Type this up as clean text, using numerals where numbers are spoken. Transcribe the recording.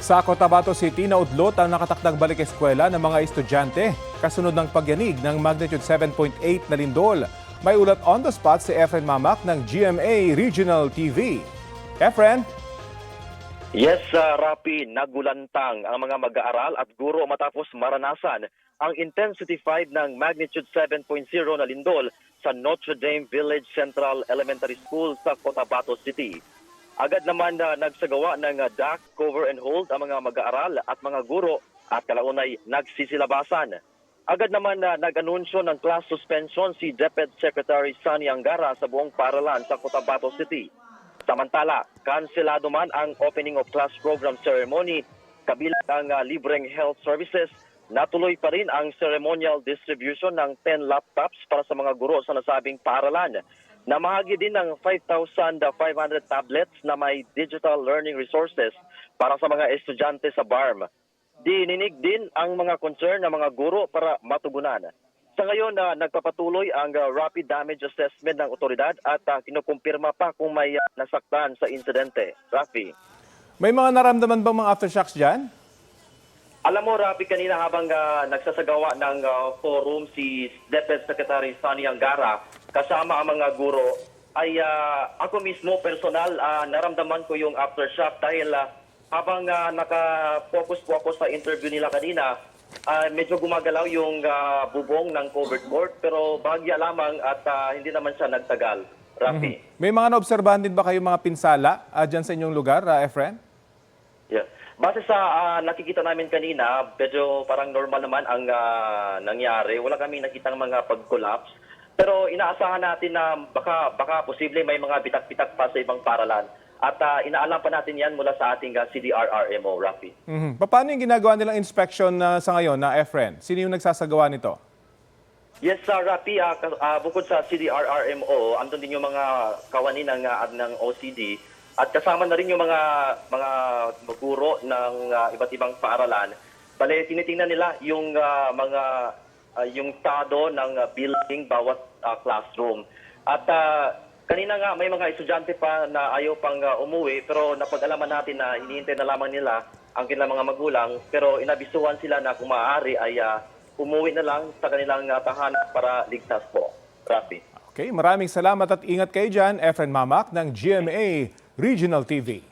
Sa Cotabato City, naudlot ang nakatakdang balik eskwela ng mga estudyante kasunod ng pagyanig ng magnitude 7.8 na lindol. May ulat on the spot si Efren Mamak ng GMA Regional TV. Efren? Yes, Rapi, nagulantang ang mga mag-aaral at guro matapos maranasan ang intensity 5 ng magnitude 7.0 na lindol sa Notre Dame Village Central Elementary School sa Cotabato City. Agad naman na nagsagawa ng duck, cover and hold ang mga mag-aaral at mga guro at kalaunay nagsisilabasan. Agad naman na nag-anunsyo ng class suspension si DepEd Secretary Sunny Angara sa buong paaralan sa Cotabato City. Samantala, kanselado man ang opening of class program ceremony, kabilang ang libreng health services, natuloy pa rin ang ceremonial distribution ng 10 laptops para sa mga guro sa nasabing paaralan. Namahagi din ng 5,500 tablets na may digital learning resources para sa mga estudyante sa BARM. Dininig din ang mga concern ng mga guro para matugunan. Sa ngayon, nagpapatuloy ang rapid damage assessment ng otoridad at kinukumpirma pa kung may nasaktan sa insidente. Rafi. May mga naramdaman bang mga aftershocks dyan? Alam mo, Rafi, kanina habang nagsasagawa ng forum si DepEd Secretary Sunny Angara kasama ang mga guro, ay ako mismo personal naramdaman ko yung aftershock dahil habang naka-focus po ako sa interview nila kanina, medyo gumagalaw yung bubong ng covered court pero bahagya lamang at hindi naman siya nagtagal. Rafi. May mga naobserbahan din ba kayo mga pinsala dyan sa inyong lugar, Efren? Yeah. Base sa nakikita namin kanina, medyo parang normal naman ang nangyari. Wala kaming nakitang mga pag-collapse. Pero inaasahan natin na baka posible may mga bitak-bitak pa sa ibang paralan. At inaalam pa natin yan mula sa ating CDRRMO, Rafi. Paano yung ginagawa nilang inspection sa ngayon, Efren? Sino yung nagsasagawa nito? Yes, Rafi, bukod sa CDRRMO, andun din yung mga kawani ng OCD. At kasama na rin yung mga guro ng iba't ibang paaralan. Bale, tinitingnan nila yung yung estado ng building bawat classroom. At kanina nga may mga estudyante pa na ayaw pang umuwi pero napag-alaman natin na hinihintay na lamang nila ang kanilang mga magulang pero inabisuhan sila na kung maaari ay umuwi na lang sa kanilang tahanan para ligtas po. Rafi. Okay, maraming salamat at ingat kayo dyan, Efren Mamak ng GMA Regional TV.